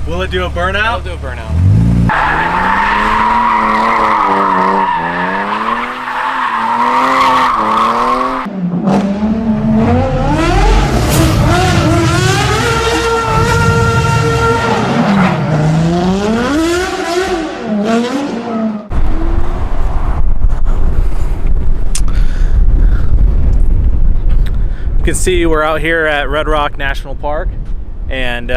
Will it do a burnout? It'll do a burnout. You can see we're out here at Red Rock National Park, and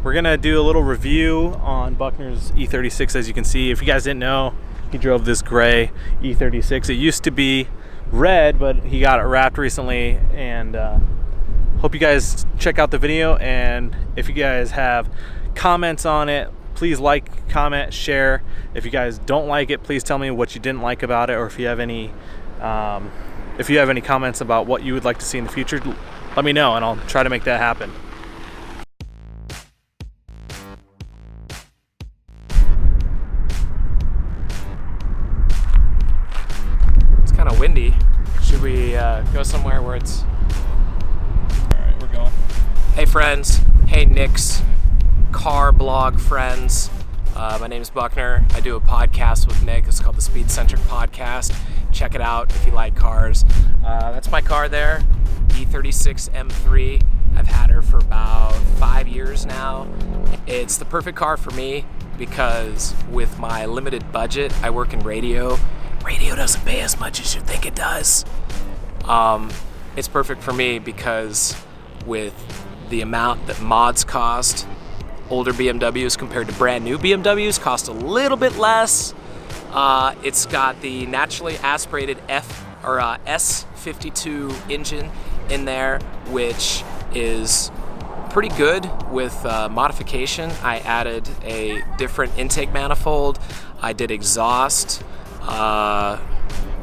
we're gonna do a little review on Buckner's E36. As you can see, if you guys didn't know, he drove this gray E36. It used to be red, but he got it wrapped recently, and hope you guys check out the video. And if you guys have comments on it, please like, comment, share. If you guys don't like it, please tell me what you didn't like about it, or if you have any comments about what you would like to see in the future, let me know and I'll try to make that happen. It's kind of windy. Should we go somewhere where it's... Alright, we're going. Hey friends, hey Nick's car blog friends. My name is Buckner. I do a podcast with Nick. It's called the Speed Centric Podcast. Check it out if you like cars. That's my car there, E36 M3. I've had her for about 5 years now. It's the perfect car for me because with my limited budget, I work in radio. Radio doesn't pay as much as you think it does. It's perfect for me because with the amount that mods cost, older BMWs compared to brand new BMWs cost a little bit less. It's got the naturally aspirated S52 engine in there, which is pretty good with modification. I added a different intake manifold. I did exhaust.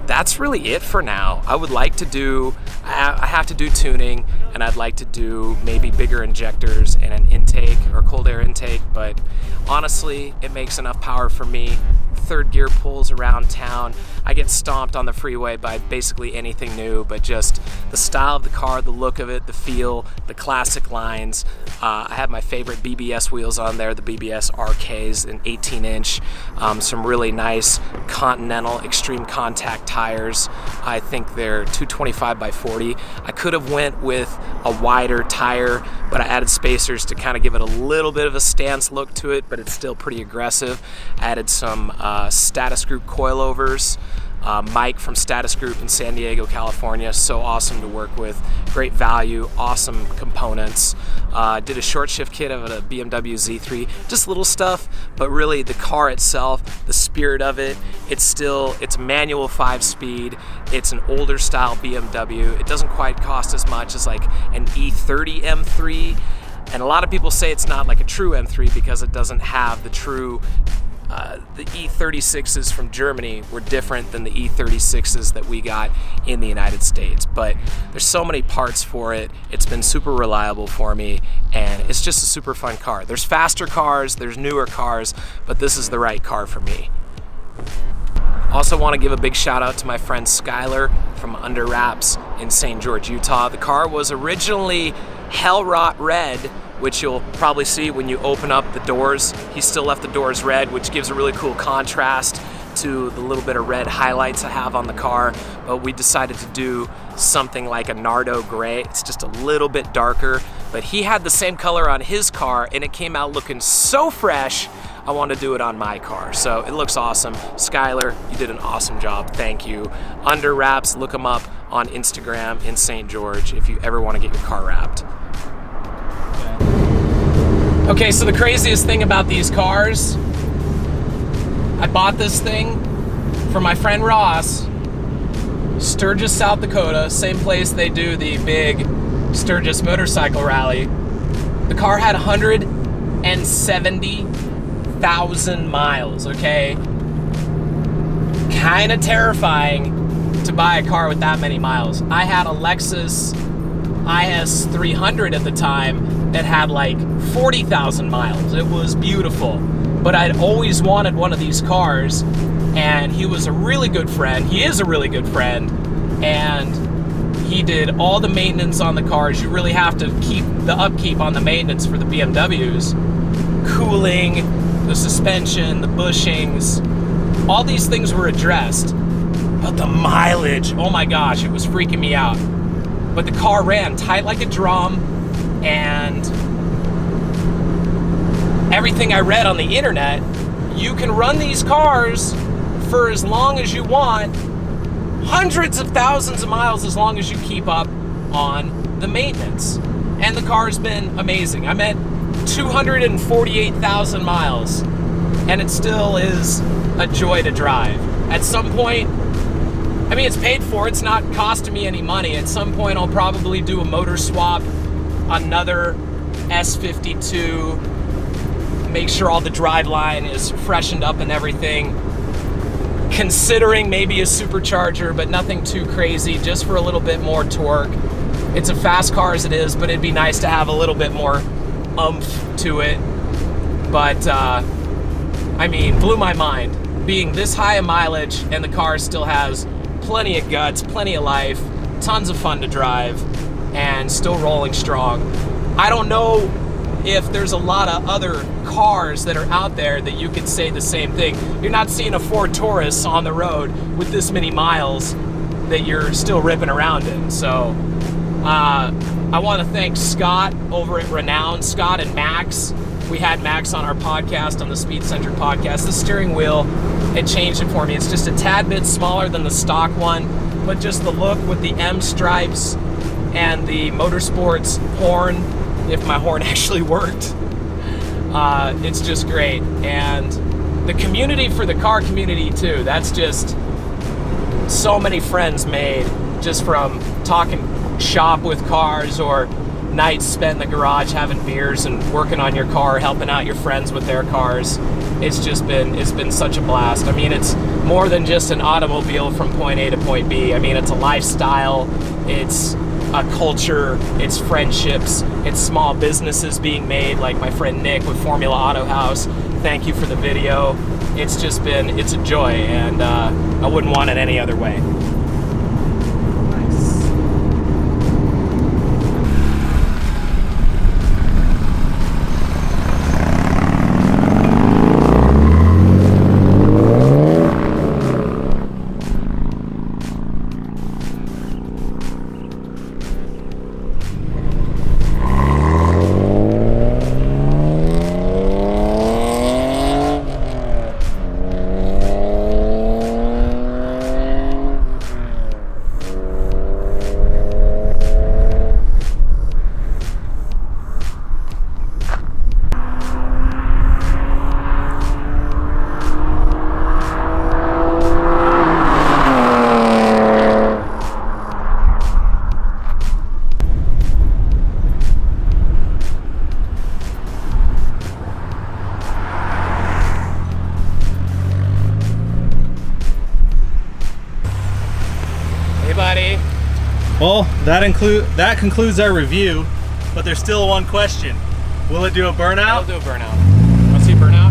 That's really it for now. I would like to do, I have to do tuning, and I'd like to do maybe bigger injectors and an intake or cold air intake, but honestly, it makes enough power for me. Third gear pulls around town. I get stomped on the freeway by basically anything new, but just the style of the car, the look of it, the feel, the classic lines. I have my favorite BBS wheels on there, the BBS RKs, an 18-inch, some really nice Continental Extreme Contact tires. I think they're 225 by 40. I could have went with a wider tire, but I added spacers to kind of give it a little bit of a stance look to it, but it's still pretty aggressive. I added some Status Group coilovers. Mike from Status Group in San Diego, California, so awesome to work with. Great value, awesome components. Did a short shift kit of a BMW Z3, just little stuff, but really the car itself, the spirit of it, it's a manual 5-speed. It's an older style BMW. It doesn't quite cost as much as like an E30 M3. And a lot of people say it's not like a true M3 because it doesn't have the true the E36s from Germany were different than the E36s that we got in the United States, but there's so many parts for it. It's been super reliable for me, and it's just a super fun car. There's faster cars, there's newer cars, but this is the right car for me. Also want to give a big shout out to my friend Skylar from Under Wraps in St. George, Utah. The car was originally Hell Rot Red, which you'll probably see when you open up the doors. He still left the doors red, which gives a really cool contrast to the little bit of red highlights I have on the car. But we decided to do something like a Nardo gray. It's just a little bit darker, but he had the same color on his car and it came out looking so fresh. I want to do it on my car, so it looks awesome. Skylar, you did an awesome job, thank you. Under Wraps, look them up on Instagram in St. George if you ever want to get your car wrapped. Okay, so the craziest thing about these cars, I bought this thing from my friend Ross, Sturgis, South Dakota, same place they do the big Sturgis motorcycle rally. The car had 170,000 miles, okay? Kind of terrifying to buy a car with that many miles. I had a Lexus IS 300 at the time that had like 40,000 miles. It was beautiful, but I'd always wanted one of these cars, and he was a really good friend. He is a really good friend, and he did all the maintenance on the cars. You really have to keep the upkeep on the maintenance for the BMWs. cooling, the suspension, the bushings, all these things were addressed. But the mileage, oh my gosh, it was freaking me out. But the car ran tight like a drum, and everything I read on the internet, you can run these cars for as long as you want, hundreds of thousands of miles, as long as you keep up on the maintenance. And the car's been amazing. I'm at 248,000 miles, and it still is a joy to drive. At some point, I mean, it's paid for, it's not costing me any money. At some point, I'll probably do a motor swap, another S52, make sure all the driveline is freshened up and everything. Considering maybe a supercharger, but nothing too crazy, just for a little bit more torque. It's a fast car as it is, but it'd be nice to have a little bit more oomph to it. But, I mean, blew my mind. Being this high a mileage, and the car still has plenty of guts, plenty of life, tons of fun to drive, and still rolling strong. I don't know if there's a lot of other cars that are out there that you could say the same thing. You're not seeing a Ford Taurus on the road with this many miles that you're still ripping around in. So I want to thank Scott over at Renown, Scott and Max. We had Max on our podcast, on the Speed Centric podcast. The steering wheel, it changed it for me. It's just a tad bit smaller than the stock one, but just the look with the M stripes and the Motorsports horn, if my horn actually worked, it's just great. And the community for the car community too, that's just so many friends made just from talking shop with cars, or nights spent in the garage having beers and working on your car, helping out your friends with their cars. It's been such a blast. I mean, it's more than just an automobile from point A to point B. I mean, it's a lifestyle, it's a culture, it's friendships, it's small businesses being made, like my friend Nick with Formula Autohaus. Thank you for the video. It's a joy, and I wouldn't want it any other way. Well, that concludes our review, but there's still one question. Will it do a burnout? It'll do a burnout. Want to see a burnout?